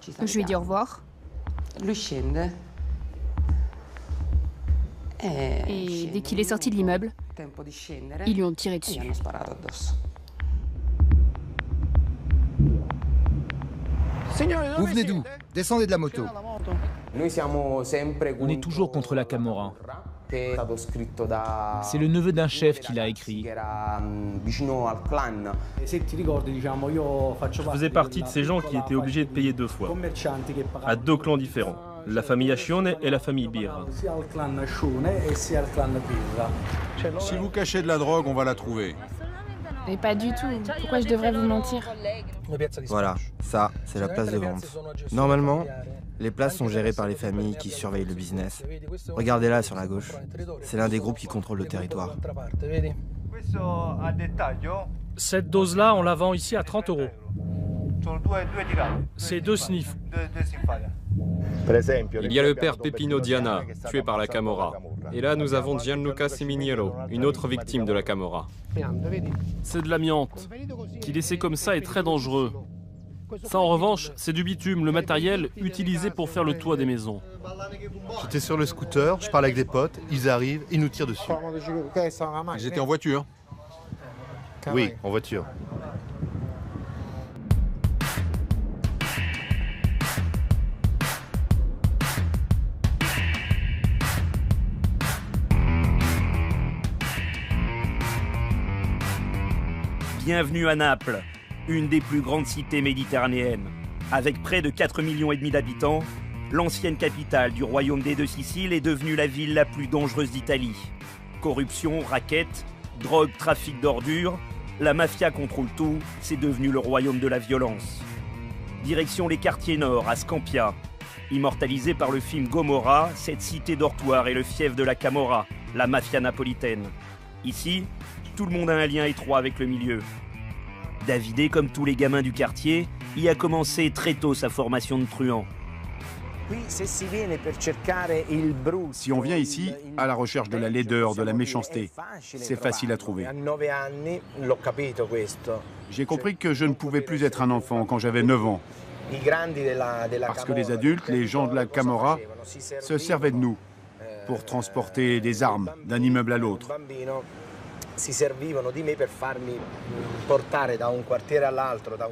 Je lui ai dit au revoir. Et dès qu'il est sorti de l'immeuble, ils lui ont tiré dessus. Vous venez d'où? Descendez de la moto. On est toujours contre la Camorra. C'est le neveu d'un chef qui l'a écrit. Je faisais partie de ces gens qui étaient obligés de payer deux fois, à deux clans différents, la famille Ascione et la famille Birra. Si vous cachez de la drogue, on va la trouver. Mais pas du tout. Pourquoi je devrais vous mentir? Voilà, ça, c'est la place de vente. Normalement, les places sont gérées par les familles qui surveillent le business. Regardez là sur la gauche. C'est l'un des groupes qui contrôle le territoire. Cette dose-là, on la vend ici à 30 €. C'est 2 sniffs. Il y a le père Peppino Diana, tué par la Camorra. Et là, nous avons Gianluca Seminiero, une autre victime de la Camorra. C'est de l'amiante. Qui laissé comme ça est très dangereux. Ça, en revanche, c'est du bitume, le matériel utilisé pour faire le toit des maisons. J'étais sur le scooter, je parle avec des potes, ils arrivent, ils nous tirent dessus. Ils étaient en voiture. Oui, en voiture. Bienvenue à Naples, une des plus grandes cités méditerranéennes. Avec près de 4,5 millions d'habitants, l'ancienne capitale du royaume des deux Siciles est devenue la ville la plus dangereuse d'Italie. Corruption, raquettes, drogue, trafic d'ordures, la mafia contrôle tout, c'est devenu le royaume de la violence. Direction les quartiers nord, à Scampia. Immortalisée par le film Gomorra, cette cité dortoir est le fief de la Camorra, la mafia napolitaine. Ici, tout le monde a un lien étroit avec le milieu. Davide, comme tous les gamins du quartier, y a commencé très tôt sa formation de truand. Si on vient ici à la recherche de la laideur, de la méchanceté, c'est facile à trouver. J'ai compris que je ne pouvais plus être un enfant quand j'avais 9 ans. Parce que les adultes, les gens de la Camorra, se servaient de nous pour transporter des armes d'un immeuble à l'autre.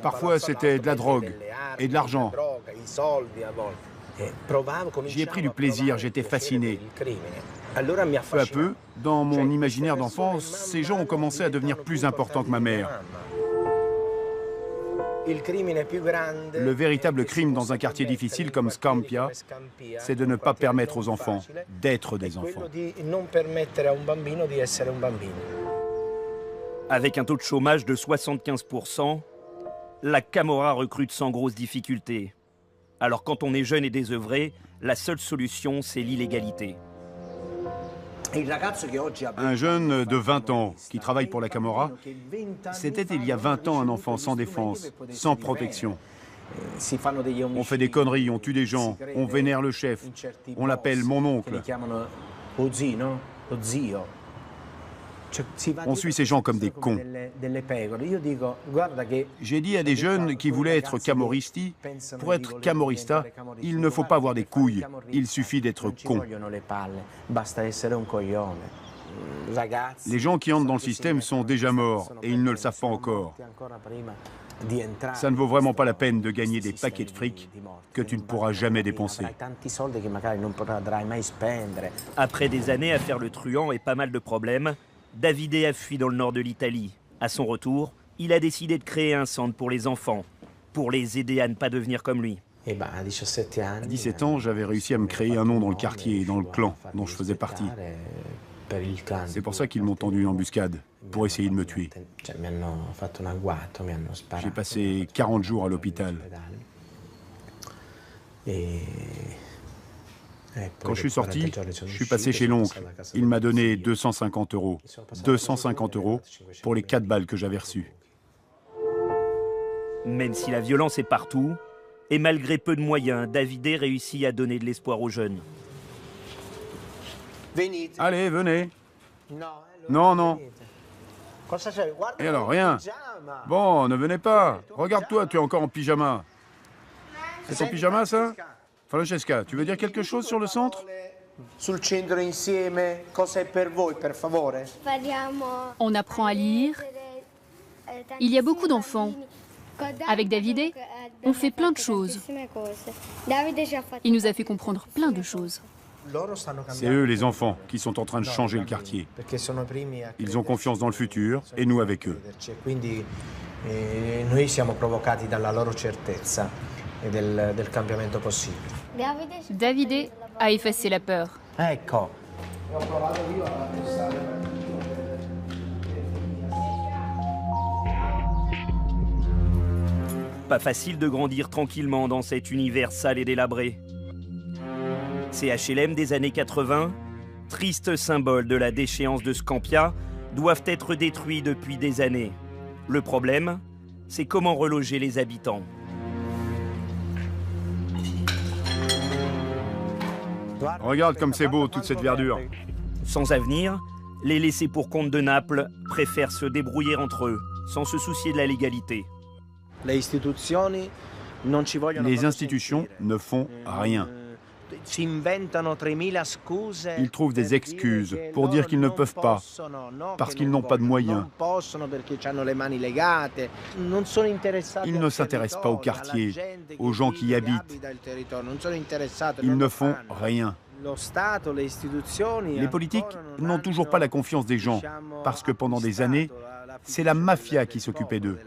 Parfois, c'était de la drogue et de l'argent. J'y ai pris du plaisir, j'étais fasciné. Peu à peu, dans mon imaginaire d'enfance, ces gens ont commencé à devenir plus importants que ma mère. Le véritable crime dans un quartier difficile comme Scampia, c'est de ne pas permettre aux enfants d'être des enfants. Avec un taux de chômage de 75%, la Camorra recrute sans grosse difficulté. Alors quand on est jeune et désœuvré, la seule solution, c'est l'illégalité. Un jeune de 20 ans qui travaille pour la Camorra, c'était il y a 20 ans un enfant sans défense, sans protection. On fait des conneries, on tue des gens, on vénère le chef, on l'appelle mon oncle. On suit ces gens comme des cons. J'ai dit à des jeunes qui voulaient être camorristi, pour être camorrista, il ne faut pas avoir des couilles, il suffit d'être con. Les gens qui entrent dans le système sont déjà morts et ils ne le savent pas encore. Ça ne vaut vraiment pas la peine de gagner des paquets de fric que tu ne pourras jamais dépenser. Après des années à faire le truand et pas mal de problèmes, Davide a fui dans le nord de l'Italie. À son retour, il a décidé de créer un centre pour les enfants, pour les aider à ne pas devenir comme lui. À 17 ans, j'avais réussi à me créer un nom dans le quartier et dans le clan dont je faisais partie. C'est pour ça qu'ils m'ont tendu une embuscade, pour essayer de me tuer. J'ai passé 40 jours à l'hôpital. Quand je suis sorti, je suis passé chez l'oncle. Il m'a donné 250 €. 250 € pour les 4 balles que j'avais reçues. Même si la violence est partout, et malgré peu de moyens, Davide réussit à donner de l'espoir aux jeunes. Allez, venez. Non, non. Et alors, rien. Bon, ne venez pas. Regarde-toi, tu es encore en pyjama. C'est ton pyjama, ça? Francesca, tu veux dire quelque chose sur le centre? On apprend à lire. Il y a beaucoup d'enfants. Avec Davide, on fait plein de choses. Il nous a fait comprendre plein de choses. C'est eux, les enfants, qui sont en train de changer le quartier. Ils ont confiance dans le futur, et nous avec eux. Noi siamo provocati dalla loro certezza e del cambiamento possibile. Davide a effacé la peur. Ecco. Pas facile de grandir tranquillement dans cet univers sale et délabré. Ces HLM des années 80, triste symbole de la déchéance de Scampia, doivent être détruits depuis des années. Le problème, c'est comment reloger les habitants. Regarde comme c'est beau, toute cette verdure. Sans avenir, les laissés pour compte de Naples préfèrent se débrouiller entre eux, sans se soucier de la légalité. Les institutions ne font rien. Ils trouvent des excuses pour dire qu'ils ne peuvent pas, parce qu'ils n'ont pas de moyens. Ils ne s'intéressent pas au quartier, aux gens qui y habitent. Ils ne font rien. Les politiques n'ont toujours pas la confiance des gens, parce que pendant des années, c'est la mafia qui s'occupait d'eux.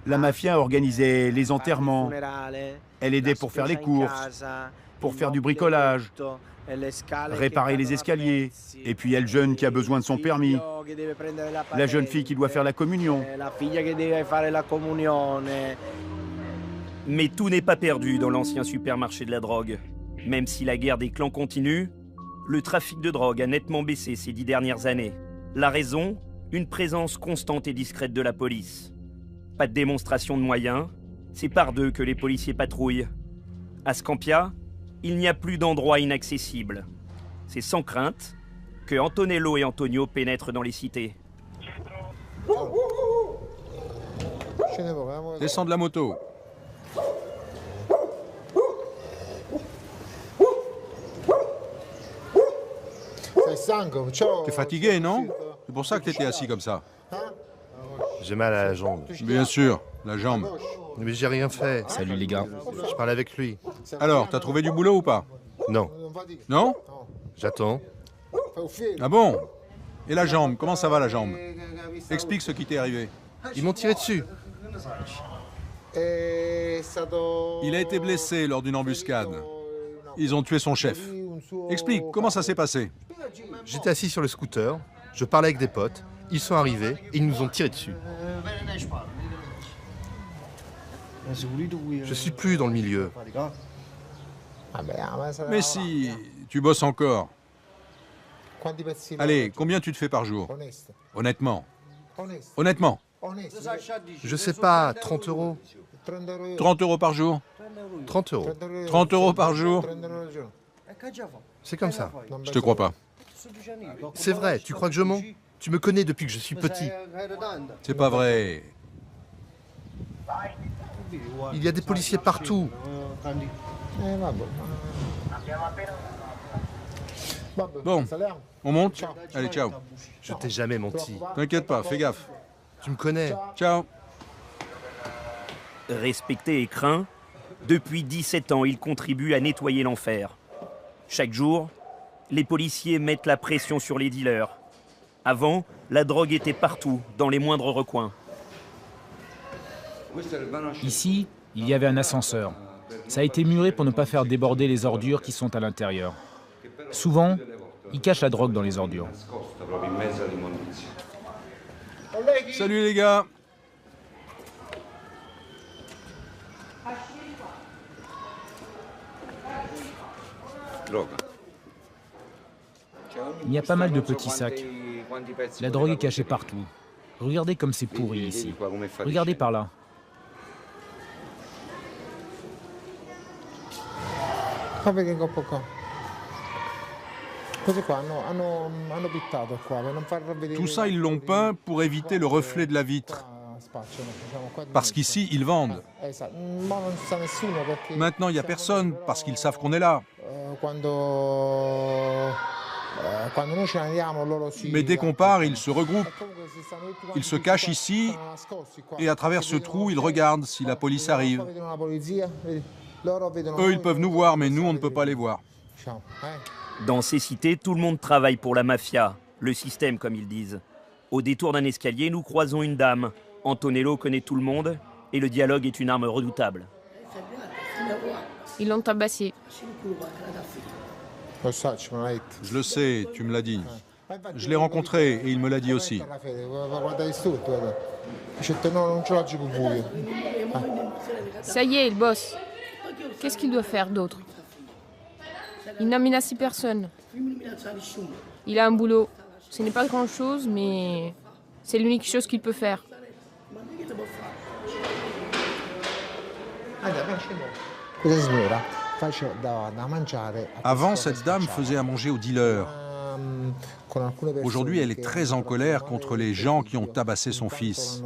La mafia organisait les enterrements, elle aidait pour faire les courses, pour faire du bricolage, réparer les escaliers, et puis il y a le jeune qui a besoin de son permis, la jeune fille qui doit faire la communion. Mais tout n'est pas perdu dans l'ancien supermarché de la drogue. Même si la guerre des clans continue, le trafic de drogue a nettement baissé ces 10 dernières années. La raison, une présence constante et discrète de la police. Pas de démonstration de moyens, c'est par deux que les policiers patrouillent. À Scampia, il n'y a plus d'endroit inaccessible. C'est sans crainte que Antonello et Antonio pénètrent dans les cités. Descends de la moto. T'es fatigué, non? C'est pour ça que t'étais assis comme ça. J'ai mal à la jambe. Bien sûr, la jambe. Mais j'ai rien fait. Salut les gars. Je parle avec lui. Alors, t'as trouvé du boulot ou pas? Non. Non? J'attends. Ah bon? Et la jambe, comment ça va la jambe? Explique ce qui t'est arrivé. Ils m'ont tiré dessus. Il a été blessé lors d'une embuscade. Ils ont tué son chef. Explique, comment ça s'est passé? J'étais assis sur le scooter, je parlais avec des potes, ils sont arrivés et ils nous ont tiré dessus. Je suis plus dans le milieu. Mais si, tu bosses encore. Allez, combien tu te fais par jour? Honnêtement. Honnêtement. Je sais pas, 30 euros. 30 euros par jour? 30 euros. 30 euros par jour? C'est comme ça. Je te crois pas. C'est vrai, tu crois que je mens? Tu me connais depuis que je suis petit. C'est pas vrai. Il y a des policiers partout. Bon, on monte? Allez, ciao. Je t'ai jamais menti. T'inquiète pas, fais gaffe. Tu me connais. Ciao. Respecté et craint, depuis 17 ans, il contribue à nettoyer l'enfer. Chaque jour, les policiers mettent la pression sur les dealers. Avant, la drogue était partout, dans les moindres recoins. Ici, il y avait un ascenseur. Ça a été muré pour ne pas faire déborder les ordures qui sont à l'intérieur. Souvent, ils cachent la drogue dans les ordures. Salut les gars. Il y a pas mal de petits sacs. La drogue est cachée partout. Regardez comme c'est pourri ici. Regardez par là. Tout ça, ils l'ont peint pour éviter le reflet de la vitre. Parce qu'ici, ils vendent. Maintenant, il n'y a personne, parce qu'ils savent qu'on est là. Mais dès qu'on part, ils se regroupent. Ils se cachent ici, et à travers ce trou, ils regardent si la police arrive. Eux, ils peuvent nous voir, mais nous, on ne peut pas les voir. Dans ces cités, tout le monde travaille pour la mafia, le système comme ils disent. Au détour d'un escalier, nous croisons une dame. Antonello connaît tout le monde et le dialogue est une arme redoutable. Ils l'ont tabassé. Je le sais, tu me l'as dit. Je l'ai rencontré et il me l'a dit aussi. Ça y est, il bosse. Qu'est-ce qu'il doit faire d'autre? Il n'a menacé personne. Il a un boulot. Ce n'est pas grand-chose, mais c'est l'unique chose qu'il peut faire. Avant, cette dame faisait à manger aux dealers. Aujourd'hui, elle est très en colère contre les gens qui ont tabassé son fils.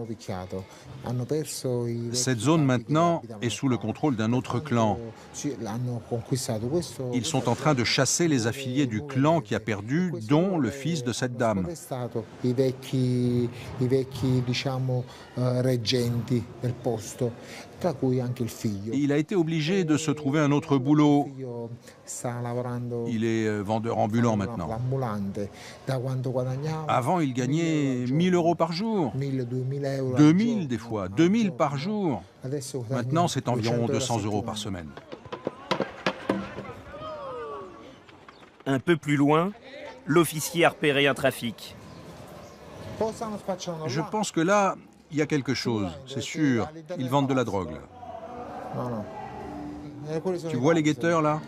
Cette zone maintenant est sous le contrôle d'un autre clan. Ils sont en train de chasser les affiliés du clan qui a perdu, dont le fils de cette dame. Il a été obligé de se trouver un autre boulot. Il est vendeur ambulant maintenant. Avant, il gagnait 1 000 € par jour. 2 000 des fois, 2 000 par jour. Maintenant, c'est environ 200 € par semaine. Un peu plus loin, l'officier a repéré un trafic. Je pense que là, il y a quelque chose, c'est sûr. Ils vendent de la drogue, là. Tu vois les guetteurs, là?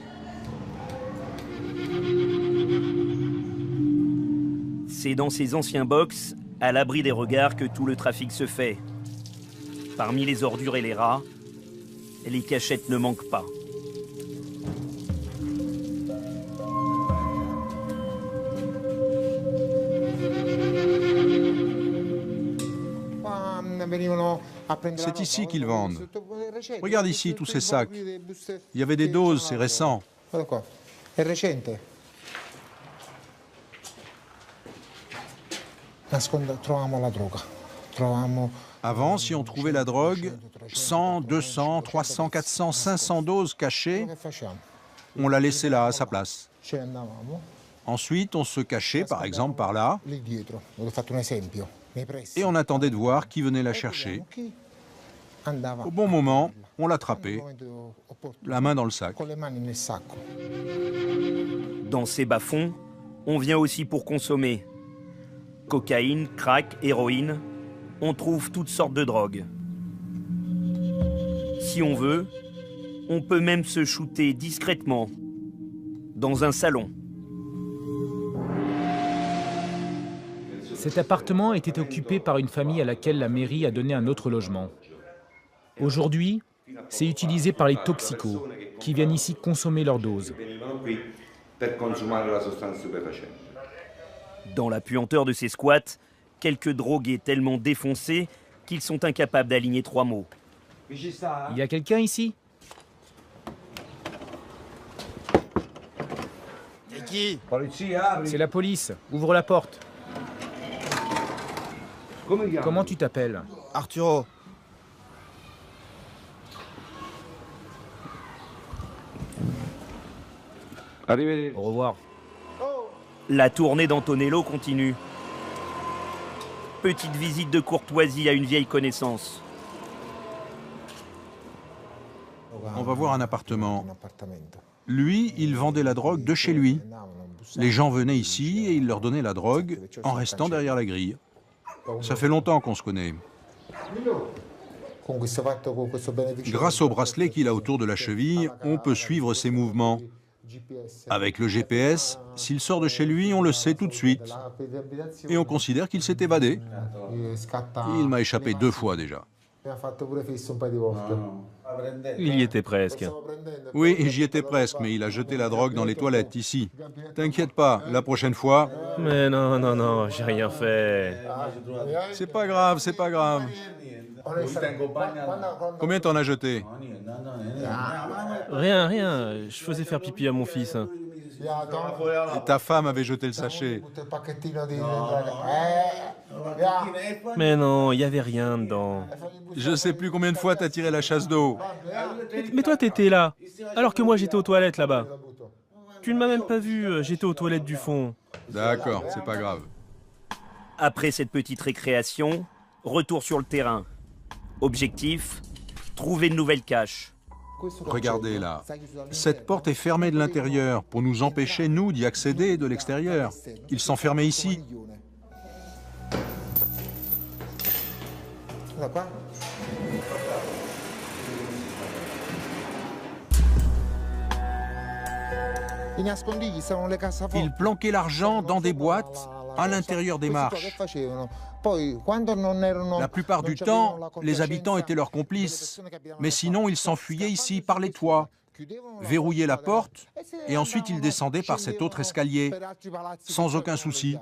C'est dans ces anciens box, à l'abri des regards, que tout le trafic se fait. Parmi les ordures et les rats, les cachettes ne manquent pas. C'est ici qu'ils vendent. Regarde ici tous ces sacs. Il y avait des doses, c'est récent. Avant, si on trouvait la drogue, 100, 200, 300, 400, 500 doses cachées, on la laissait là, à sa place. Ensuite, on se cachait, par exemple, par là, et on attendait de voir qui venait la chercher. Au bon moment, on l'attrapait, la main dans le sac. Dans ces bas-fonds, on vient aussi pour consommer. Cocaïne, crack, héroïne, on trouve toutes sortes de drogues. Si on veut, on peut même se shooter discrètement, dans un salon. Cet appartement était occupé par une famille à laquelle la mairie a donné un autre logement. Aujourd'hui, c'est utilisé par les toxicos, qui viennent ici consommer leur dose. Dans la puanteur de ces squats, quelques drogués tellement défoncés qu'ils sont incapables d'aligner 3 mots. Il y a quelqu'un ici? C'est qui? C'est la police. Ouvre la porte. Comment tu t'appelles? Arturo. Au revoir. La tournée d'Antonello continue. Petite visite de courtoisie à une vieille connaissance. On va voir un appartement. Lui, il vendait la drogue de chez lui. Les gens venaient ici et il leur donnait la drogue en restant derrière la grille. Ça fait longtemps qu'on se connaît. Grâce au bracelet qu'il a autour de la cheville, on peut suivre ses mouvements. Avec le GPS, s'il sort de chez lui, on le sait tout de suite. Et on considère qu'il s'est évadé. Il m'a échappé 2 fois déjà. Il y était presque. Oui, j'y étais presque, mais il a jeté la drogue dans les toilettes, ici. T'inquiète pas, la prochaine fois... Mais non, j'ai rien fait. C'est pas grave, c'est pas grave. Combien t'en as jeté? Rien, rien. Je faisais faire pipi à mon fils. Et ta femme avait jeté le sachet. Mais non, il n'y avait rien dedans. Je sais plus combien de fois t'as tiré la chasse d'eau. Mais toi, t'étais là, alors que moi, j'étais aux toilettes là-bas. Tu ne m'as même pas vu, j'étais aux toilettes du fond. D'accord, c'est pas grave. Après cette petite récréation, retour sur le terrain. Objectif, trouver de nouvelles caches. Regardez là. Cette porte est fermée de l'intérieur pour nous empêcher, nous, d'y accéder de l'extérieur. Ils s'enfermaient ici. Ils planquaient l'argent dans des boîtes à l'intérieur des marches. La plupart du temps, les habitants étaient leurs complices, mais sinon ils s'enfuyaient ici par les toits, verrouillaient la porte et ensuite ils descendaient par cet autre escalier, sans aucun souci,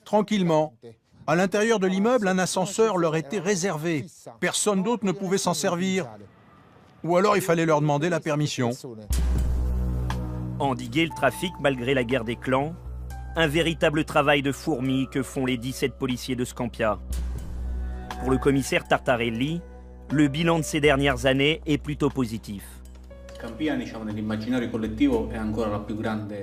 tranquillement. À l'intérieur de l'immeuble, un ascenseur leur était réservé. Personne d'autre ne pouvait s'en servir. Ou alors il fallait leur demander la permission. Endiguer le trafic malgré la guerre des clans, un véritable travail de fourmi que font les 17 policiers de Scampia. Pour le commissaire Tartarelli, le bilan de ces dernières années est plutôt positif.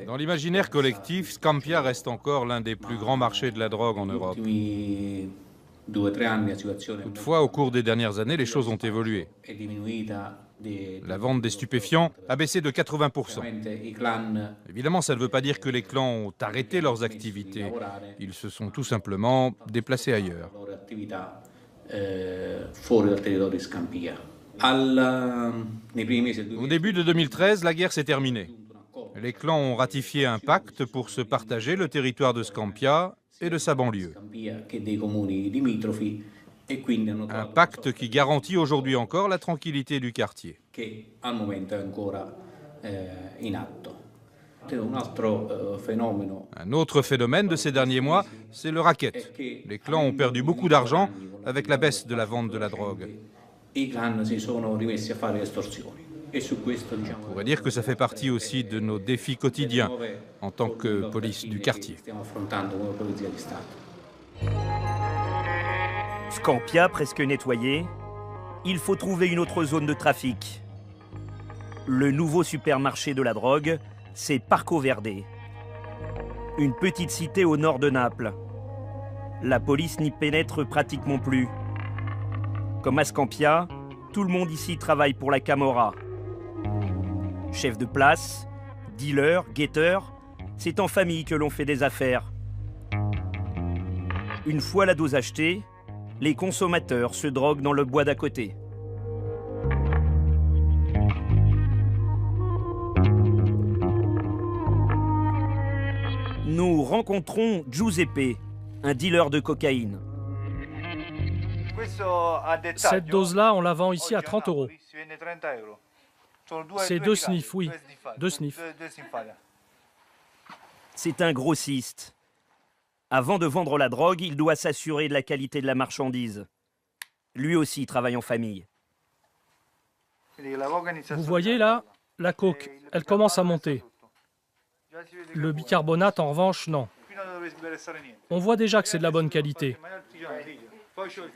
Dans l'imaginaire collectif, Scampia reste encore l'un des plus grands marchés de la drogue en Europe. Toutefois, au cours des dernières années, les choses ont évolué. La vente des stupéfiants a baissé de 80%. Évidemment, ça ne veut pas dire que les clans ont arrêté leurs activités. Ils se sont tout simplement déplacés ailleurs. Au début de 2013, la guerre s'est terminée. Les clans ont ratifié un pacte pour se partager le territoire de Scampia et de sa banlieue. Un pacte qui garantit aujourd'hui encore la tranquillité du quartier. Un autre phénomène de ces derniers mois, c'est le racket. Les clans ont perdu beaucoup d'argent avec la baisse de la vente de la drogue. On pourrait dire que ça fait partie aussi de nos défis quotidiens en tant que police du quartier. Scampia presque nettoyé, il faut trouver une autre zone de trafic. Le nouveau supermarché de la drogue, c'est Parco Verde. Une petite cité au nord de Naples. La police n'y pénètre pratiquement plus. Comme à Scampia, tout le monde ici travaille pour la Camorra. Chef de place, dealer, guetteur, c'est en famille que l'on fait des affaires. Une fois la dose achetée, les consommateurs se droguent dans le bois d'à côté. Nous rencontrons Giuseppe, un dealer de cocaïne. Cette dose-là, on la vend ici à 30 €. C'est 2 sniffs, oui, 2 sniffs. C'est un grossiste. Avant de vendre la drogue, il doit s'assurer de la qualité de la marchandise. Lui aussi travaille en famille. Vous voyez là, la coke, elle commence à monter. Le bicarbonate, en revanche, non. On voit déjà que c'est de la bonne qualité.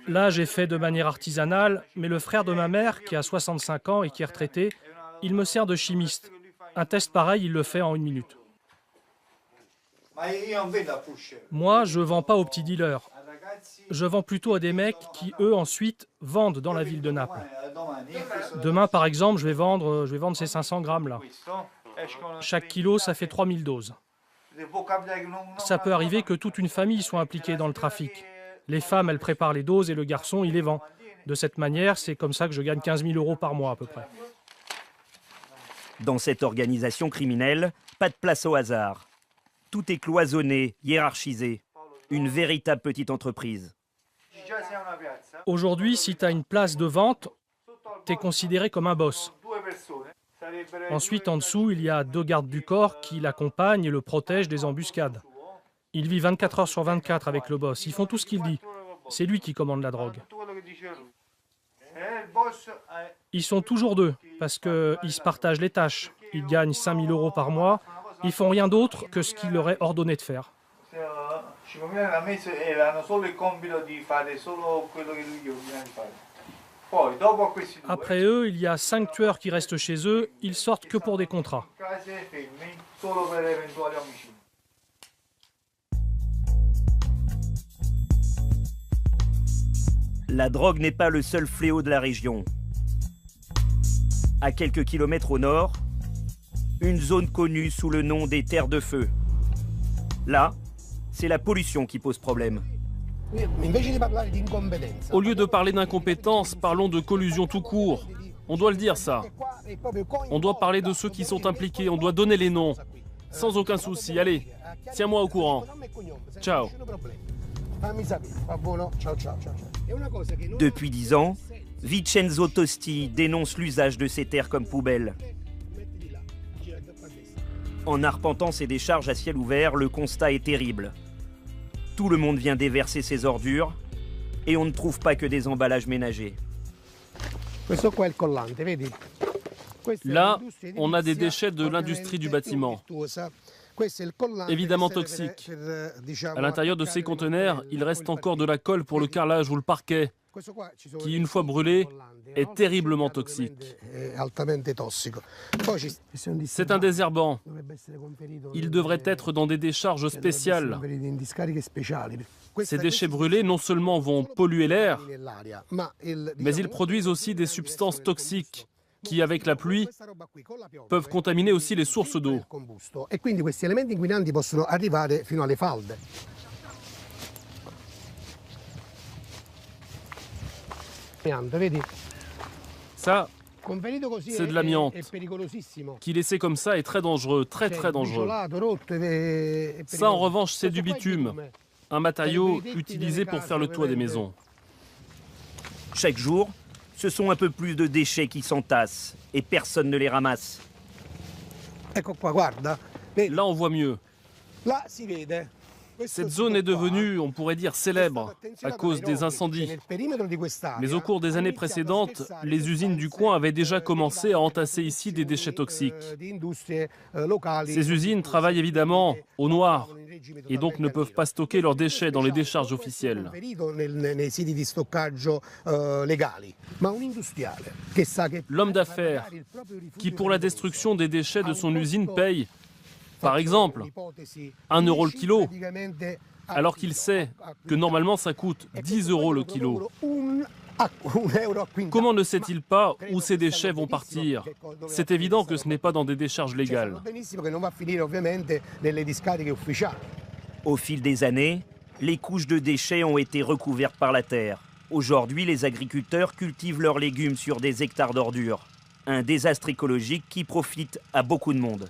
Là, j'ai fait de manière artisanale, mais le frère de ma mère, qui a 65 ans et qui est retraité, il me sert de chimiste. Un test pareil, il le fait en 1 minute. Moi, je ne vends pas aux petits dealers. Je vends plutôt à des mecs qui, eux, ensuite, vendent dans la ville de Naples. Demain, par exemple, je vais vendre ces 500 grammes là. Chaque kilo, ça fait 3000 doses. Ça peut arriver que toute une famille soit impliquée dans le trafic. Les femmes, elles préparent les doses et le garçon, il les vend. De cette manière, c'est comme ça que je gagne 15 000 € par mois à peu près. Dans cette organisation criminelle, pas de place au hasard. Tout est cloisonné, hiérarchisé. Une véritable petite entreprise. Aujourd'hui, si tu as une place de vente, tu es considéré comme un boss. Ensuite, en dessous, il y a 2 gardes du corps qui l'accompagnent et le protègent des embuscades. Il vit 24 heures sur 24 avec le boss. Ils font tout ce qu'il dit. C'est lui qui commande la drogue. Ils sont toujours deux, parce qu'ils se partagent les tâches. Ils gagnent 5 000 € par mois. Ils font rien d'autre que ce qu'il leur est ordonné de faire. Après eux, il y a 5 tueurs qui restent chez eux. Ils sortent que pour des contrats. La drogue n'est pas le seul fléau de la région. À quelques kilomètres au nord, une zone connue sous le nom des terres de feu. Là, c'est la pollution qui pose problème. Au lieu de parler d'incompétence, parlons de collusion tout court. On doit le dire, ça. On doit parler de ceux qui sont impliqués, on doit donner les noms. Sans aucun souci, allez, tiens-moi au courant. Ciao. Depuis 10 ans, Vincenzo Tosti dénonce l'usage de ces terres comme poubelles. En arpentant ces décharges à ciel ouvert, le constat est terrible. Tout le monde vient déverser ses ordures et on ne trouve pas que des emballages ménagers. Là, on a des déchets de l'industrie du bâtiment. Évidemment toxiques. À l'intérieur de ces conteneurs, il reste encore de la colle pour le carrelage ou le parquet, qui, une fois brûlé, est terriblement toxique. C'est un désherbant. Il devrait être dans des décharges spéciales. Ces déchets brûlés non seulement vont polluer l'air, mais ils produisent aussi des substances toxiques qui, avec la pluie, peuvent contaminer aussi les sources d'eau. Ça, c'est de l'amiante, qui laissé comme ça est très dangereux, très dangereux. Ça, en revanche, c'est du bitume, un matériau utilisé pour faire le toit des maisons. Chaque jour, ce sont un peu plus de déchets qui s'entassent et personne ne les ramasse. Là, on voit mieux. Cette zone est devenue, on pourrait dire, célèbre à cause des incendies. Mais au cours des années précédentes, les usines du coin avaient déjà commencé à entasser ici des déchets toxiques. Ces usines travaillent évidemment au noir et donc ne peuvent pas stocker leurs déchets dans les décharges officielles. L'homme d'affaires qui, pour la destruction des déchets de son usine, paye, par exemple, 1 € le kilo, alors qu'il sait que normalement ça coûte 10 € le kilo. Comment ne sait-il pas où ces déchets vont partir? C'est évident que ce n'est pas dans des décharges légales. Au fil des années, les couches de déchets ont été recouvertes par la terre. Aujourd'hui, les agriculteurs cultivent leurs légumes sur des hectares d'ordures. Un désastre écologique qui profite à beaucoup de monde.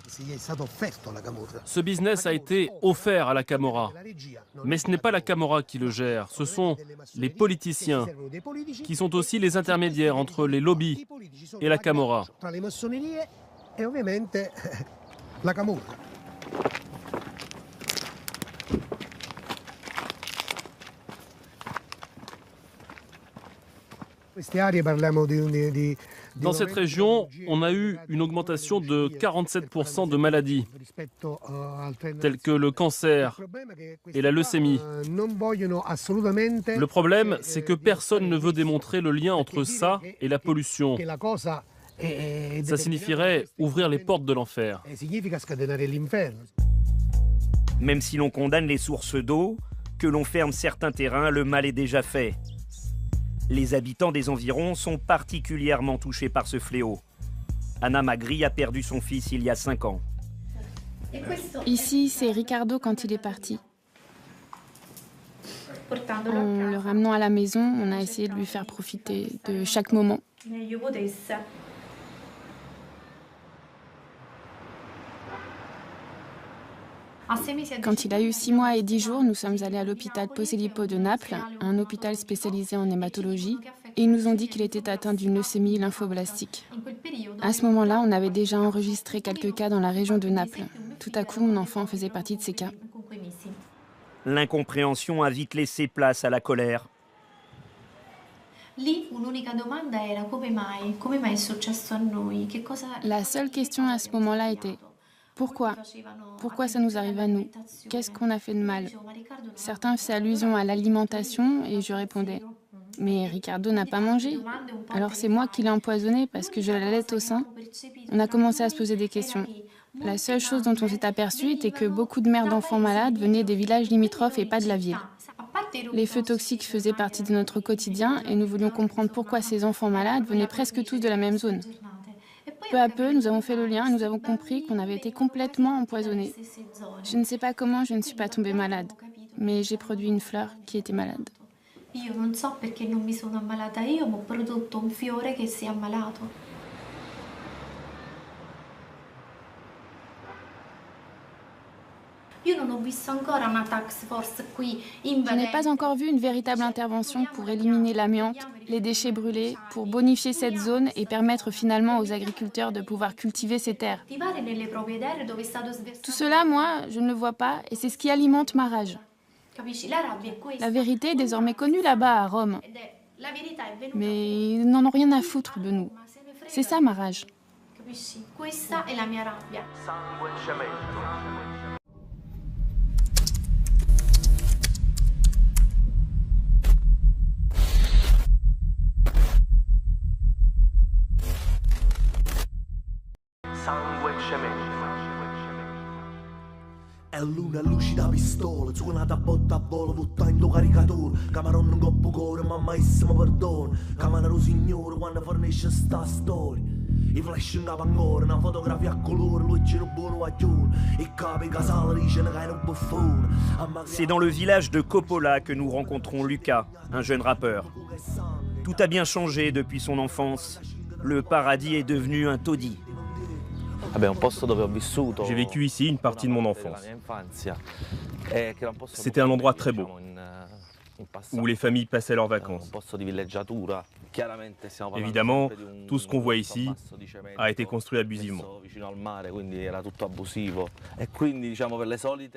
Ce business a été offert à la Camorra. Mais ce n'est pas la Camorra qui le gère, ce sont les politiciens, qui sont aussi les intermédiaires entre les lobbies et la Camorra. Dans cette région, on a eu une augmentation de 47% de maladies, telles que le cancer et la leucémie. Le problème, c'est que personne ne veut démontrer le lien entre ça et la pollution. Ça signifierait ouvrir les portes de l'enfer. Même si l'on condamne les sources d'eau, que l'on ferme certains terrains, le mal est déjà fait. Les habitants des environs sont particulièrement touchés par ce fléau. Anna Magri a perdu son fils il y a 5 ans. Ici, c'est Ricardo quand il est parti. En le ramenant à la maison, on a essayé de lui faire profiter de chaque moment. Quand il a eu 6 mois et 10 jours, nous sommes allés à l'hôpital Posillipo de Naples, un hôpital spécialisé en hématologie, et ils nous ont dit qu'il était atteint d'une leucémie lymphoblastique. À ce moment-là, on avait déjà enregistré quelques cas dans la région de Naples. Tout à coup, mon enfant faisait partie de ces cas. L'incompréhension a vite laissé place à la colère. La seule question à ce moment-là était pourquoi? Pourquoi ça nous arrive à nous? Qu'est-ce qu'on a fait de mal? Certains faisaient allusion à l'alimentation et je répondais mais Ricardo n'a pas mangé. Alors c'est moi qui l'ai empoisonné parce que je l'allais au sein. On a commencé à se poser des questions. La seule chose dont on s'est aperçu était que beaucoup de mères d'enfants malades venaient des villages limitrophes et pas de la ville. Les feux toxiques faisaient partie de notre quotidien et nous voulions comprendre pourquoi ces enfants malades venaient presque tous de la même zone. Peu à peu, nous avons fait le lien et nous avons compris qu'on avait été complètement empoisonnés. Je ne sais pas comment je ne suis pas tombée malade, mais j'ai produit une fleur qui était malade. Io non so perché non mi sono ammalata io, ma ho prodotto un fiore che si è ammalato. Je n'ai pas encore vu une véritable intervention pour éliminer l'amiante, les déchets brûlés, pour bonifier cette zone et permettre finalement aux agriculteurs de pouvoir cultiver ces terres. Tout cela, moi, je ne le vois pas et c'est ce qui alimente ma rage. La vérité est désormais connue là-bas à Rome. Mais ils n'en ont rien à foutre de nous. C'est ça ma rage. Questa è la mia rabbia. Sangue e cemento. È l'una luce da pistola, suonata a botta a volo, tutta in do caricatore. Camarone un coppo cuore, mammaissimo perdono. Camarone signore quando fornisce sta storia. I flash in capo ancora, una fotografia a colore, lui c'è un buono guaglione. I capi casale dicono che è un buffone. C'est dans le village de Coppola que nous rencontrons Luca, un jeune rappeur. Tout a bien changé depuis son enfance. Le paradis est devenu un taudis. J'ai vécu ici une partie de mon enfance. C'était un endroit très beau, où les familles passaient leurs vacances. Évidemment, tout ce qu'on voit ici a été construit abusivement.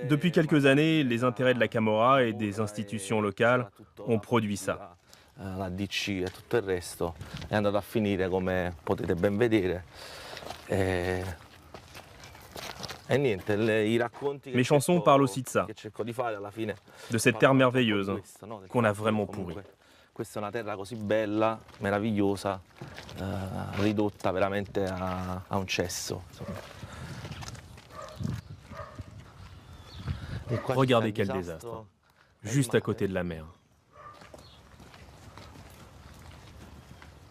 Depuis quelques années, les intérêts de la Camorra et des institutions locales ont produit ça. La DC e tutto il resto è andato a finire come potete ben vedere. Mes chansons parlent aussi de ça, de cette terre merveilleuse qu'on a vraiment pourrie. Questa è una terra così bella, meravigliosa, ridotta veramente a un cesso. Regardez quel désastre, juste à côté de la mer.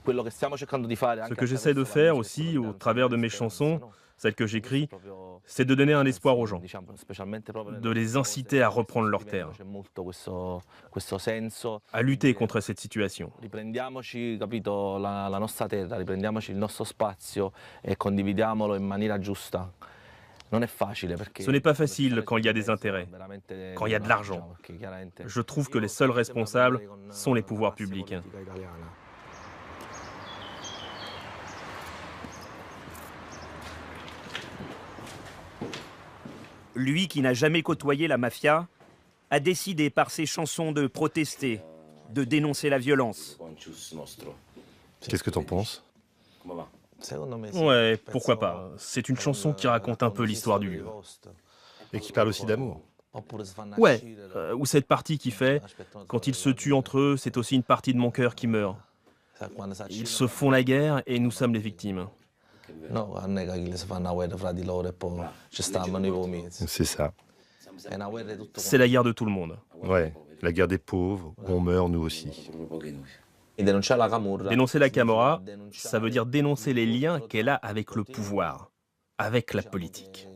Ce que j'essaie de faire aussi, au travers de mes chansons, celles que j'écris, c'est de donner un espoir aux gens, de les inciter à reprendre leurs terres, à lutter contre cette situation. Riprendiamoci, capito, la nostra terra, riprendiamoci il nostro spazio e condividiamolo in maniera giusta. Ce n'est pas facile quand il y a des intérêts, quand il y a de l'argent. Je trouve que les seuls responsables sont les pouvoirs publics. Lui qui n'a jamais côtoyé la mafia a décidé par ses chansons de protester, de dénoncer la violence. Qu'est-ce que t'en penses? Ouais, pourquoi pas. C'est une chanson qui raconte un peu l'histoire du lieu. Et qui parle aussi d'amour. Ouais, ou cette partie qui fait, quand ils se tuent entre eux, c'est aussi une partie de mon cœur qui meurt. Ils se font la guerre et nous sommes les victimes. C'est ça. C'est la guerre de tout le monde. Ouais, la guerre des pauvres, on meurt nous aussi. Dénoncer la Camorra, ça veut dire dénoncer les liens qu'elle a avec le pouvoir, avec la politique.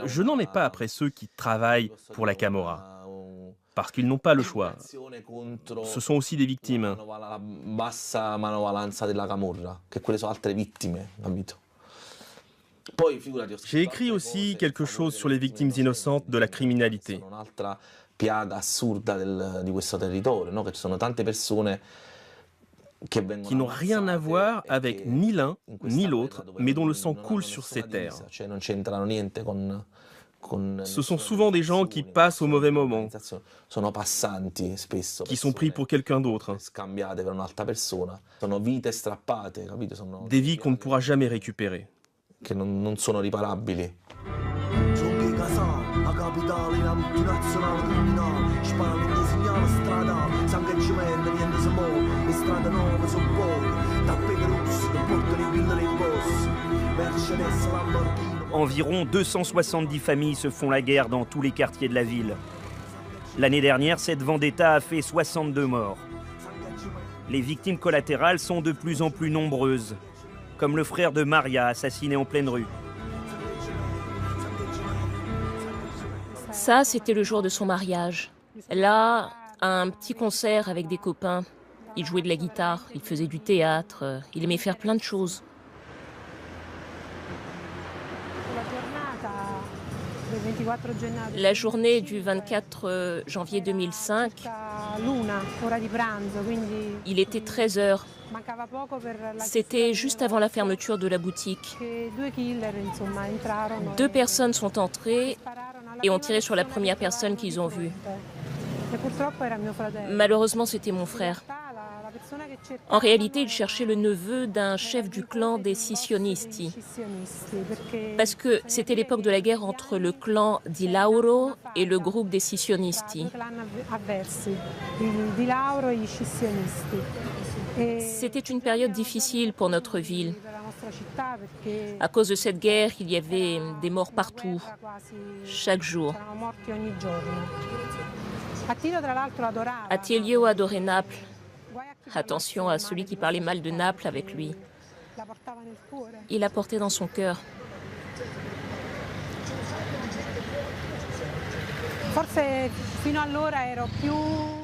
Je n'en ai pas après ceux qui travaillent pour la Camorra, parce qu'ils n'ont pas le choix. Ce sont aussi des victimes. J'ai écrit aussi quelque chose sur les victimes innocentes de la criminalité. Qui n'ont rien à voir avec ni l'un ni l'autre, mais dont le sang coule sur ces terres. Ce sont souvent des gens qui passent au mauvais moment, qui sont pris pour quelqu'un d'autre. Des vies qu'on ne pourra jamais récupérer. Environ 270 familles se font la guerre dans tous les quartiers de la ville. L'année dernière, cette vendetta a fait 62 morts. Les victimes collatérales sont de plus en plus nombreuses, comme le frère de Maria, assassiné en pleine rue. Ça, c'était le jour de son mariage. Là, un petit concert avec des copains. Il jouait de la guitare, il faisait du théâtre, il aimait faire plein de choses. La journée du 24 janvier 2005, il était 13 h. C'était juste avant la fermeture de la boutique. 2 personnes sont entrées et ont tiré sur la première personne qu'ils ont vue. Malheureusement, c'était mon frère. En réalité, il cherchait le neveu d'un chef du clan des Scissionisti. Parce que c'était l'époque de la guerre entre le clan di Lauro et le groupe des Scissionisti. C'était une période difficile pour notre ville. À cause de cette guerre, il y avait des morts partout, chaque jour. Attilio adorait Naples. Attention à celui qui parlait mal de Naples avec lui. Il la portait dans son cœur.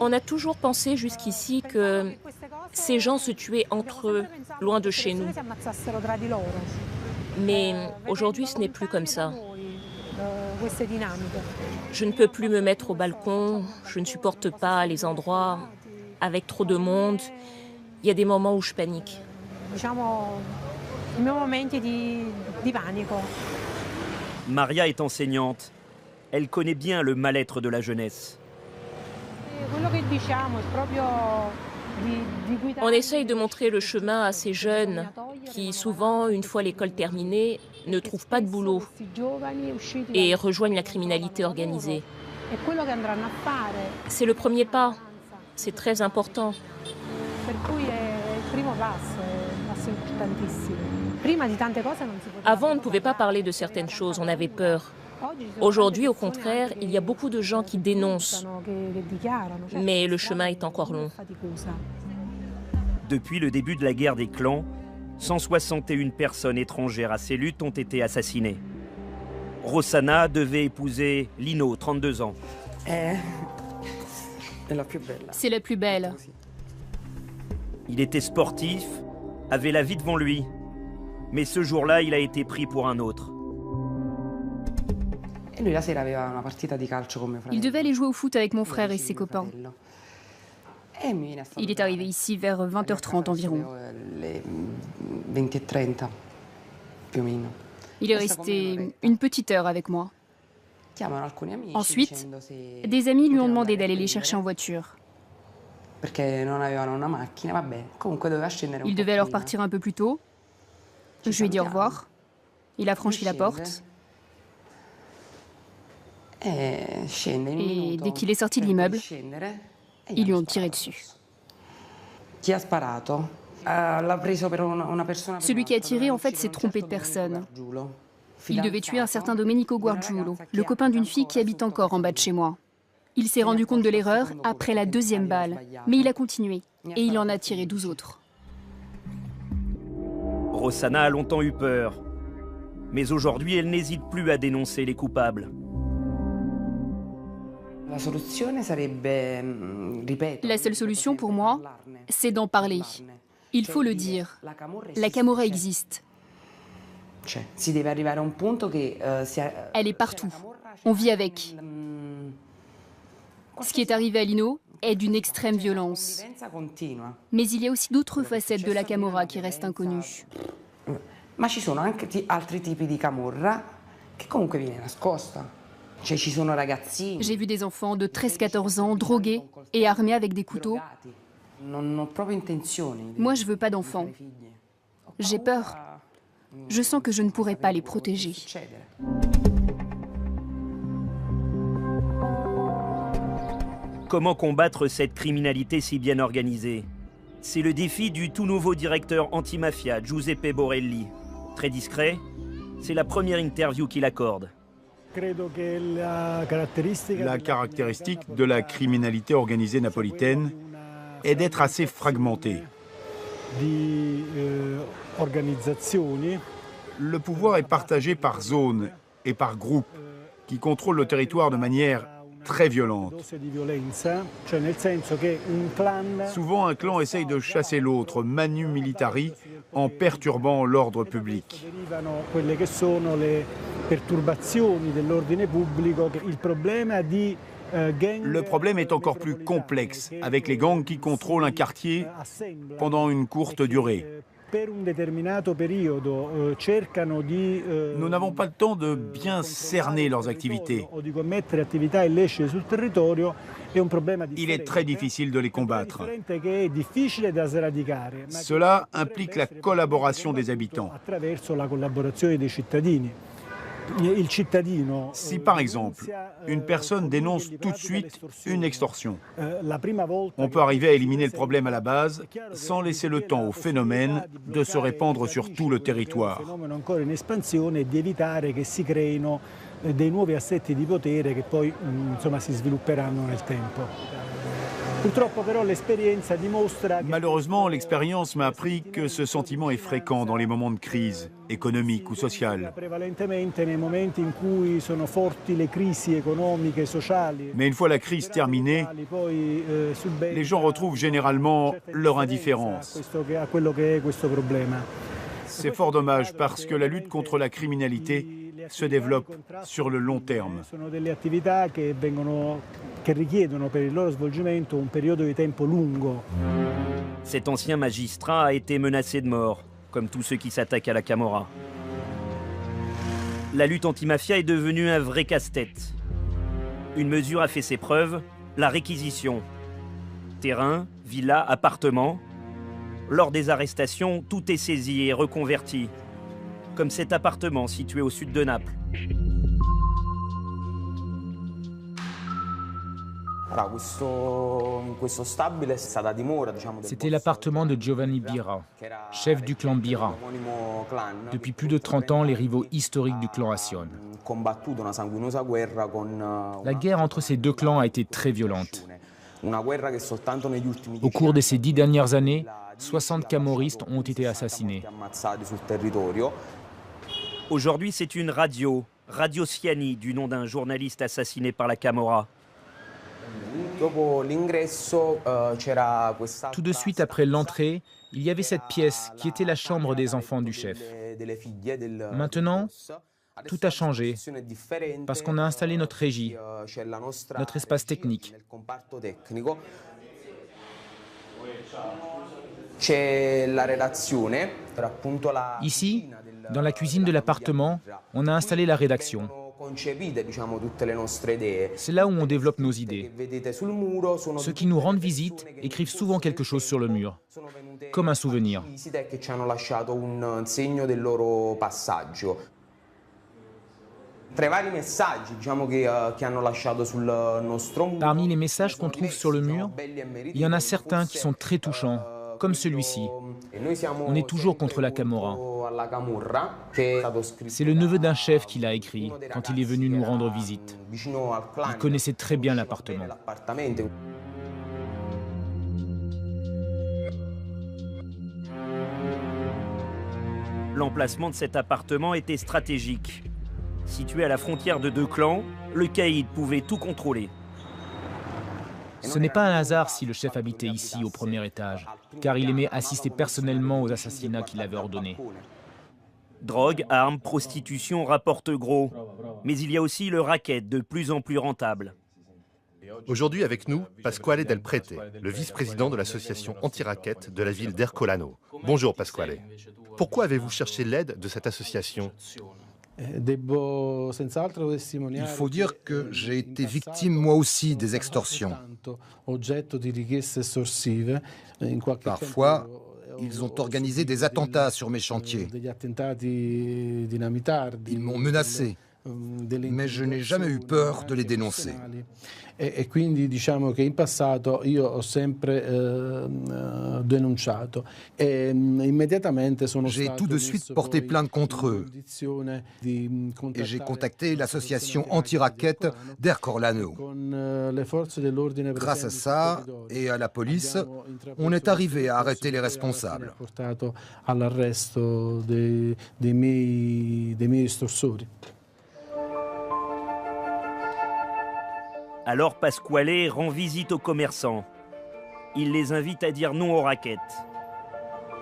On a toujours pensé jusqu'ici que ces gens se tuaient entre eux, loin de chez nous. Mais aujourd'hui, ce n'est plus comme ça. Je ne peux plus me mettre au balcon, je ne supporte pas les endroits avec trop de monde. Il y a des moments où je panique. Maria est enseignante. Elle connaît bien le mal-être de la jeunesse. On essaye de montrer le chemin à ces jeunes qui, souvent, une fois l'école terminée, ne trouvent pas de boulot et rejoignent la criminalité organisée. C'est le premier pas. C'est très important. Avant, on ne pouvait pas parler de certaines choses, on avait peur. Aujourd'hui, au contraire, il y a beaucoup de gens qui dénoncent. Mais le chemin est encore long. Depuis le début de la guerre des clans, 161 personnes étrangères à ces luttes ont été assassinées. Rossana devait épouser Lino, 32 ans. C'est la plus belle. Il était sportif, avait la vie devant lui. Mais ce jour-là, il a été pris pour un autre. Il devait aller jouer au foot avec mon frère et ses copains. Il est arrivé ici vers 20h30 environ. Il est resté une petite heure avec moi. Ensuite, des amis lui ont demandé d'aller les chercher en voiture. Il devait alors partir un peu plus tôt. Je lui ai dit au revoir. Il a franchi la porte. Et dès qu'il est sorti de l'immeuble, ils lui ont tiré dessus. Celui qui a tiré, en fait, s'est trompé de personne. Il devait tuer un certain Domenico Guargiulo, le copain d'une fille qui habite encore en bas de chez moi. Il s'est rendu compte de l'erreur après la 2e balle, mais il a continué et il en a tiré 12 autres. Rossana a longtemps eu peur, mais aujourd'hui, elle n'hésite plus à dénoncer les coupables. La seule solution pour moi, c'est d'en parler. Il faut le dire. La Camorra existe. Elle est partout. On vit avec. Ce qui est arrivé à Lino est d'une extrême violence. Mais il y a aussi d'autres facettes de la Camorra qui restent inconnues. J'ai vu des enfants de 13-14 ans drogués et armés avec des couteaux. Moi, je veux pas d'enfants. J'ai peur. Je sens que je ne pourrai pas les protéger. Comment combattre cette criminalité si bien organisée? C'est le défi du tout nouveau directeur antimafia, Giuseppe Borelli. Très discret, c'est la première interview qu'il accorde. La caractéristique de la criminalité organisée napolitaine est d'être assez fragmentée. Le pouvoir est partagé par zones et par groupes qui contrôlent le territoire de manière très violente. Souvent, un clan essaye de chasser l'autre, manu militari, en perturbant l'ordre public. Le problème est encore plus complexe, avec les gangs qui contrôlent un quartier pendant une courte durée. Nous n'avons pas le temps de bien cerner leurs activités. Il est très difficile de les combattre. Cela implique la collaboration des habitants. Si par exemple, une personne dénonce tout de suite une extorsion, on peut arriver à éliminer le problème à la base sans laisser le temps au phénomène de se répandre sur tout le territoire. Malheureusement, l'expérience m'a appris que ce sentiment est fréquent dans les moments de crise, économique ou sociale. Mais une fois la crise terminée, les gens retrouvent généralement leur indifférence. C'est fort dommage parce que la lutte contre la criminalité se développe sur le long terme. Cet ancien magistrat a été menacé de mort, comme tous ceux qui s'attaquent à la Camorra. La lutte anti-mafia est devenue un vrai casse-tête. Une mesure a fait ses preuves, la réquisition. Terrain, villa, appartements. Lors des arrestations, tout est saisi et reconverti. Comme cet appartement situé au sud de Naples. C'était l'appartement de Giovanni Bira, chef du clan Bira. Depuis plus de 30 ans, les rivaux historiques du clan Acione. La guerre entre ces deux clans a été très violente. Au cours de ces 10 dernières années, 60 camorristes ont été assassinés. Aujourd'hui, c'est une radio, Radio Siani, du nom d'un journaliste assassiné par la Camorra. Tout de suite après l'entrée, il y avait cette pièce qui était la chambre des enfants du chef. Maintenant, tout a changé parce qu'on a installé notre régie, notre espace technique. Ici, dans la cuisine de l'appartement, on a installé la rédaction. C'est là où on développe nos idées. Ceux qui nous rendent visite écrivent souvent quelque chose sur le mur, comme un souvenir. Parmi les messages qu'on trouve sur le mur, il y en a certains qui sont très touchants, comme celui-ci. On est toujours contre la Camorra. C'est le neveu d'un chef qui l'a écrit quand il est venu nous rendre visite. Il connaissait très bien l'appartement. L'emplacement de cet appartement était stratégique. Situé à la frontière de deux clans, le caïd pouvait tout contrôler. Ce n'est pas un hasard si le chef habitait ici au premier étage, car il aimait assister personnellement aux assassinats qu'il avait ordonnés. Drogue, armes, prostitution rapportent gros. Mais il y a aussi le racket, de plus en plus rentable. Aujourd'hui avec nous, Pasquale Del Prete, le vice-président de l'association anti-racket de la ville d'Ercolano. Bonjour Pasquale. Pourquoi avez-vous cherché l'aide de cette association ? Il faut dire que j'ai été victime moi aussi des extorsions. Parfois, ils ont organisé des attentats sur mes chantiers. Ils m'ont menacé, mais je n'ai jamais eu peur de les dénoncer. J'ai tout de suite porté plainte contre eux et j'ai contacté l'association anti-racket d'Ercolano. Grâce à ça et à la police, on est arrivé à arrêter les responsables. Alors Pasquale rend visite aux commerçants. Il les invite à dire non aux rackets.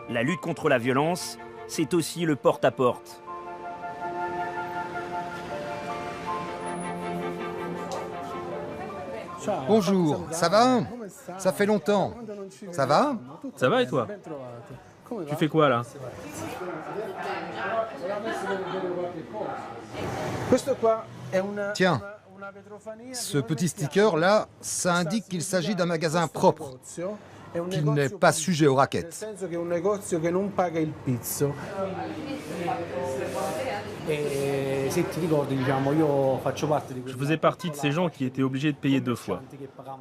La lutte contre la violence, c'est aussi le porte-à-porte. Bonjour, ça va? Ça fait longtemps. Ça va? Ça va et toi? Tu fais quoi là? Tiens, ce petit sticker-là, ça indique qu'il s'agit d'un magasin propre, qu'il n'est pas sujet aux rackets. Je faisais partie de ces gens qui étaient obligés de payer 2 fois,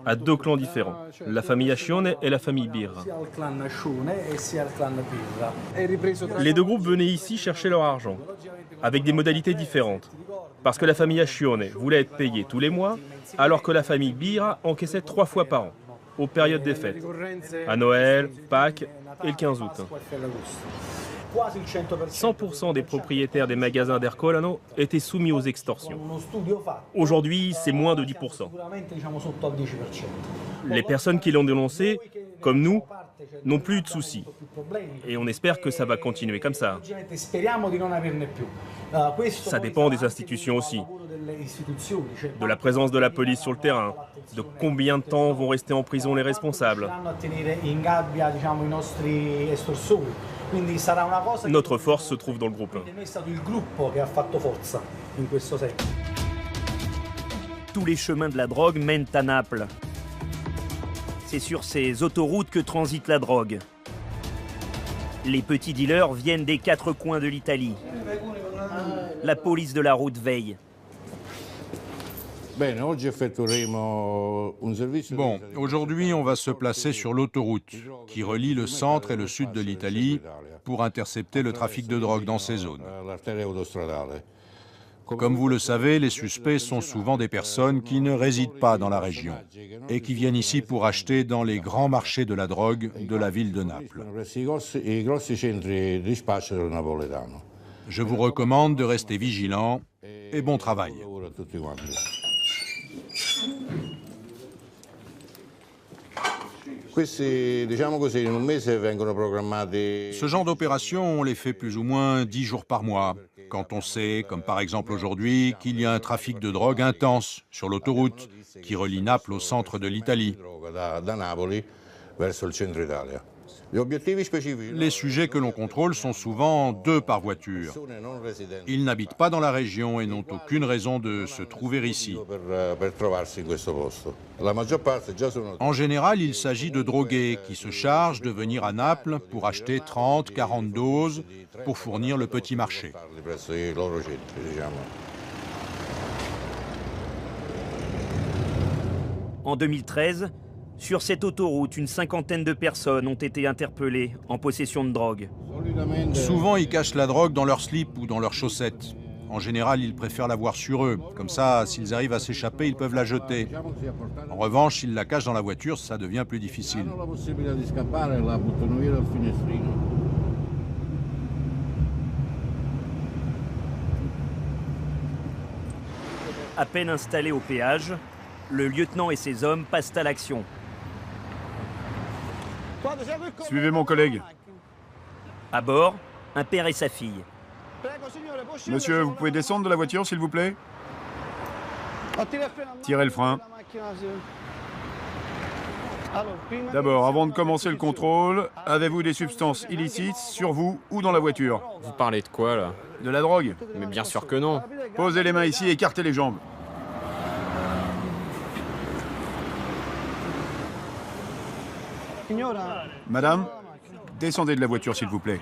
à 2 clans différents, la famille Ascione et la famille Birra. Les 2 groupes venaient ici chercher leur argent, avec des modalités différentes, parce que la famille Ascione voulait être payée tous les mois, alors que la famille Birra encaissait 3 fois par an, aux périodes des fêtes, à Noël, Pâques et le 15 août. 100% des propriétaires des magasins d'Ercolano étaient soumis aux extorsions. Aujourd'hui, c'est moins de 10%. Les personnes qui l'ont dénoncé, comme nous, n'ont plus eu de soucis. Et on espère que ça va continuer comme ça. Ça dépend des institutions aussi, de la présence de la police sur le terrain, de combien de temps vont rester en prison les responsables. Notre force se trouve dans le groupe. Tous les chemins de la drogue mènent à Naples. C'est sur ces autoroutes que transite la drogue. Les petits dealers viennent des 4 coins de l'Italie. La police de la route veille. Bon, aujourd'hui, on va se placer sur l'autoroute qui relie le centre et le sud de l'Italie pour intercepter le trafic de drogue dans ces zones. Comme vous le savez, les suspects sont souvent des personnes qui ne résident pas dans la région et qui viennent ici pour acheter dans les grands marchés de la drogue de la ville de Naples. Je vous recommande de rester vigilant et bon travail. Ce genre d'opération, on les fait plus ou moins 10 jours par mois, quand on sait, comme par exemple aujourd'hui, qu'il y a un trafic de drogue intense sur l'autoroute qui relie Naples au centre de l'Italie. Les sujets que l'on contrôle sont souvent 2 par voiture. Ils n'habitent pas dans la région et n'ont aucune raison de se trouver ici. En général, il s'agit de drogués qui se chargent de venir à Naples pour acheter 30, 40 doses pour fournir le petit marché. En 2013, sur cette autoroute, une 50aine de personnes ont été interpellées en possession de drogue. Souvent, ils cachent la drogue dans leurs slips ou dans leurs chaussettes. En général, ils préfèrent l'avoir sur eux. Comme ça, s'ils arrivent à s'échapper, ils peuvent la jeter. En revanche, s'ils la cachent dans la voiture, ça devient plus difficile. À peine installé au péage, le lieutenant et ses hommes passent à l'action. Suivez mon collègue. À bord, un père et sa fille. Monsieur, vous pouvez descendre de la voiture, s'il vous plaît? Tirez le frein. D'abord, avant de commencer le contrôle, avez-vous des substances illicites sur vous ou dans la voiture? Vous parlez de quoi, là? De la drogue? Mais bien sûr que non. Posez les mains ici et écartez les jambes. Madame, descendez de la voiture, s'il vous plaît.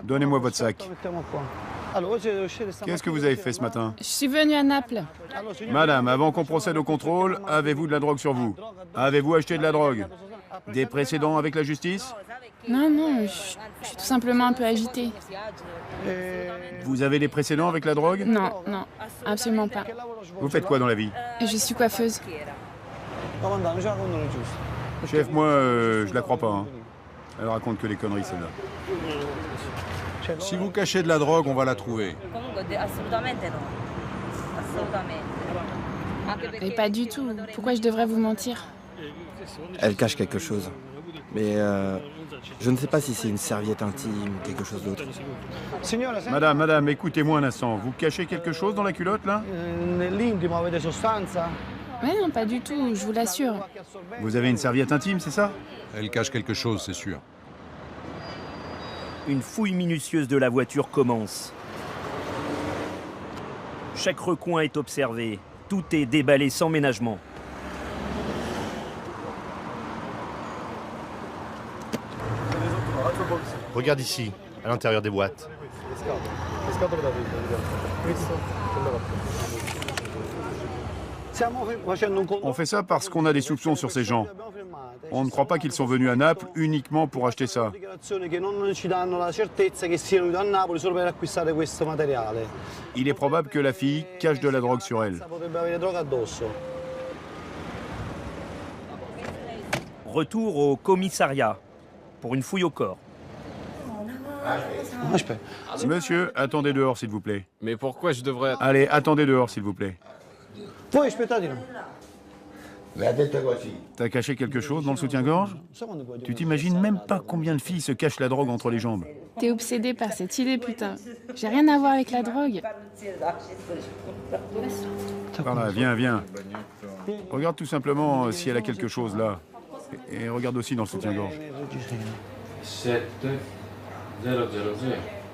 Donnez-moi votre sac. Qu'est-ce que vous avez fait ce matin? Je suis venue à Naples. Madame, avant qu'on procède au contrôle, avez-vous de la drogue sur vous? Avez-vous acheté de la drogue? Des précédents avec la justice? Non, non, je suis tout simplement un peu agitée. Vous avez des précédents avec la drogue? Non, non, absolument pas. Vous faites quoi dans la vie? Je suis coiffeuse. Chef, moi, je la crois pas. Hein. Elle raconte que les conneries, celle-là. Si vous cachez de la drogue, on va la trouver. Et pas du tout. Pourquoi je devrais vous mentir? Elle cache quelque chose. Mais je ne sais pas si c'est une serviette intime ou quelque chose d'autre. Madame, écoutez-moi un instant. Vous cachez quelque chose dans la culotte, là? Ouais, non, pas du tout, je vous l'assure. Vous avez une serviette intime, c'est ça? Elle cache quelque chose, c'est sûr. Une fouille minutieuse de la voiture commence. Chaque recoin est observé. Tout est déballé sans ménagement. Regarde ici, à l'intérieur des boîtes. On fait ça parce qu'on a des soupçons sur ces gens. On ne croit pas qu'ils sont venus à Naples uniquement pour acheter ça. Il est probable que la fille cache de la drogue sur elle. Retour au commissariat pour une fouille au corps. Monsieur, attendez dehors, s'il vous plaît. Mais pourquoi je devrais... Allez, attendez dehors, s'il vous plaît. T'as caché quelque chose dans le soutien-gorge? Tu t'imagines même pas combien de filles se cachent la drogue entre les jambes. T'es obsédé par cette idée, putain. J'ai rien à voir avec la drogue. Par là, viens. Regarde tout simplement si elle a quelque chose là. Et regarde aussi dans le soutien-gorge. 7 000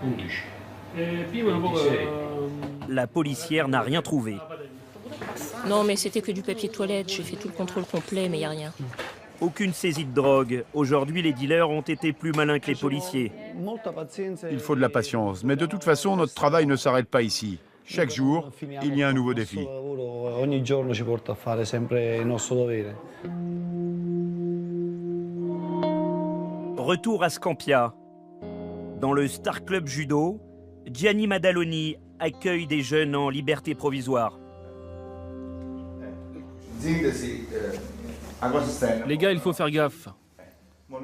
11. La policière n'a rien trouvé. Non, mais c'était que du papier toilette. J'ai fait tout le contrôle complet, mais il n'y a rien. Aucune saisie de drogue. Aujourd'hui, les dealers ont été plus malins que les policiers. Il faut de la patience, mais de toute façon, notre travail ne s'arrête pas ici. Chaque jour, il y a un nouveau défi. Retour à Scampia. Dans le Star Club Judo, Gianni Madaloni accueille des jeunes en liberté provisoire. Les gars, il faut faire gaffe.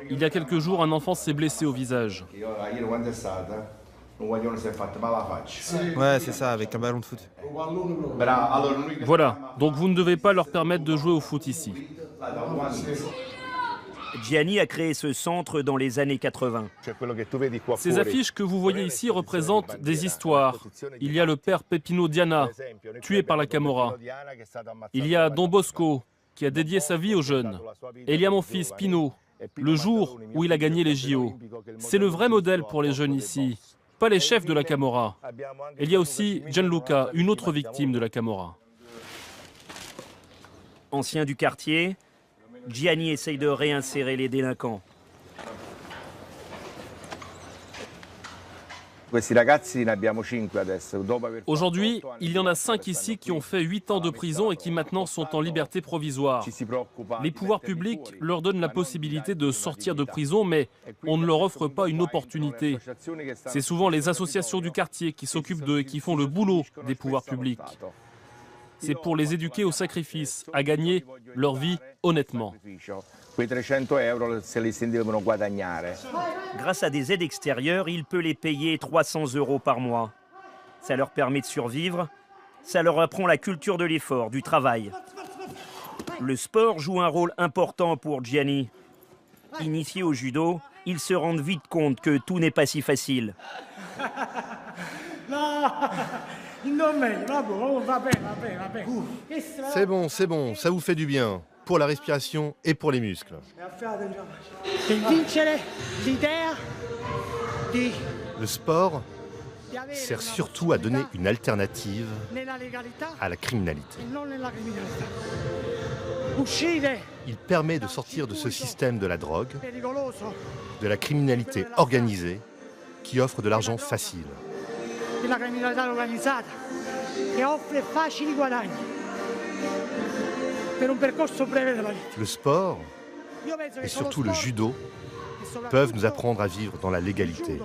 Il y a quelques jours, un enfant s'est blessé au visage. Ouais, c'est ça, avec un ballon de foot. Voilà, donc vous ne devez pas leur permettre de jouer au foot ici. Gianni a créé ce centre dans les années 80. Ces affiches que vous voyez ici représentent des histoires. Il y a le père Peppino Diana, tué par la Camorra. Il y a Don Bosco, qui a dédié sa vie aux jeunes. Et il y a mon fils Pino, le jour où il a gagné les JO. C'est le vrai modèle pour les jeunes ici, pas les chefs de la Camorra. Il y a aussi Gianluca, une autre victime de la Camorra. Ancien du quartier, Gianni essaye de réinsérer les délinquants. Aujourd'hui, il y en a 5 ici qui ont fait 8 ans de prison et qui maintenant sont en liberté provisoire. Les pouvoirs publics leur donnent la possibilité de sortir de prison, mais on ne leur offre pas une opportunité. C'est souvent les associations du quartier qui s'occupent d'eux et qui font le boulot des pouvoirs publics. C'est pour les éduquer au sacrifice, à gagner leur vie honnêtement. Grâce à des aides extérieures, il peut les payer 300 € par mois. Ça leur permet de survivre, ça leur apprend la culture de l'effort, du travail. Le sport joue un rôle important pour Gianni. Initié au judo, ils se rendent vite compte que tout n'est pas si facile. C'est bon, ça vous fait du bien, pour la respiration et pour les muscles. Le sport sert surtout à donner une alternative à la criminalité. Il permet de sortir de ce système de la drogue, de la criminalité organisée qui offre de l'argent facile. Le sport et surtout le judo peuvent nous apprendre à vivre dans la légalité.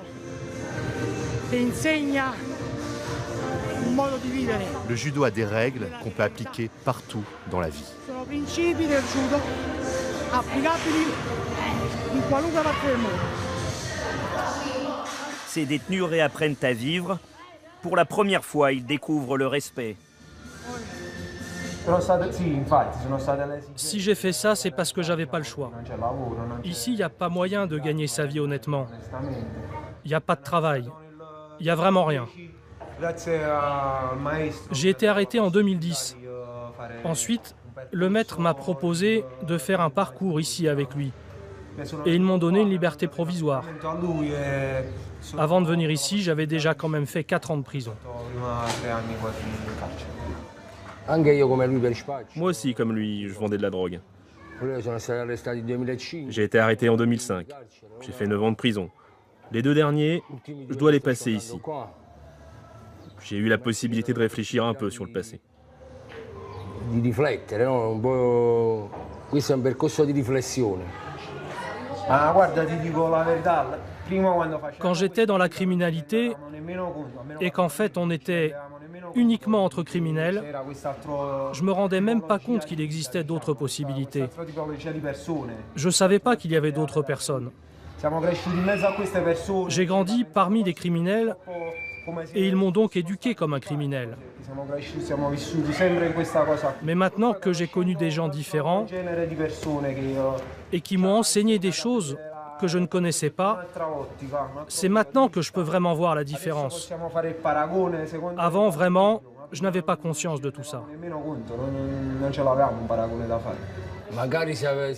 Le judo a des règles qu'on peut appliquer partout dans la vie. Ces détenus réapprennent à vivre. Pour la première fois, ils découvrent le respect. Si j'ai fait ça, c'est parce que j'avais pas le choix. Ici, il n'y a pas moyen de gagner sa vie honnêtement. Il n'y a pas de travail. Il n'y a vraiment rien. J'ai été arrêté en 2010. Ensuite, le maître m'a proposé de faire un parcours ici avec lui. Et ils m'ont donné une liberté provisoire. Avant de venir ici, j'avais déjà quand même fait 4 ans de prison. Moi aussi, comme lui, je vendais de la drogue. J'ai été arrêté en 2005. J'ai fait 9 ans de prison. Les 2 derniers, je dois les passer ici. J'ai eu la possibilité de réfléchir un peu sur le passé. Quand j'étais dans la criminalité et qu'en fait on était uniquement entre criminels, je me rendais même pas compte qu'il existait d'autres possibilités. Je ne savais pas qu'il y avait d'autres personnes. J'ai grandi parmi des criminels et ils m'ont donc éduqué comme un criminel. Mais maintenant que j'ai connu des gens différents et qui m'ont enseigné des choses que je ne connaissais pas, c'est maintenant que je peux vraiment voir la différence. Avant, vraiment, je n'avais pas conscience de tout ça.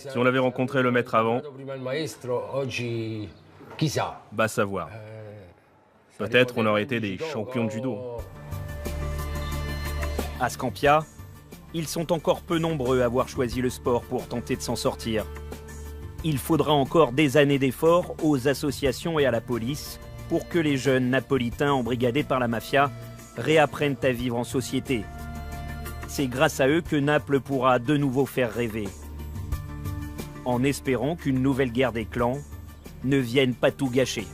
Si on avait rencontré le maître avant, va savoir. Peut-être on aurait été des champions de judo. À Scampia, ils sont encore peu nombreux à avoir choisi le sport pour tenter de s'en sortir. Il faudra encore des années d'efforts aux associations et à la police pour que les jeunes napolitains embrigadés par la mafia réapprennent à vivre en société. C'est grâce à eux que Naples pourra de nouveau faire rêver. En espérant qu'une nouvelle guerre des clans ne vienne pas tout gâcher.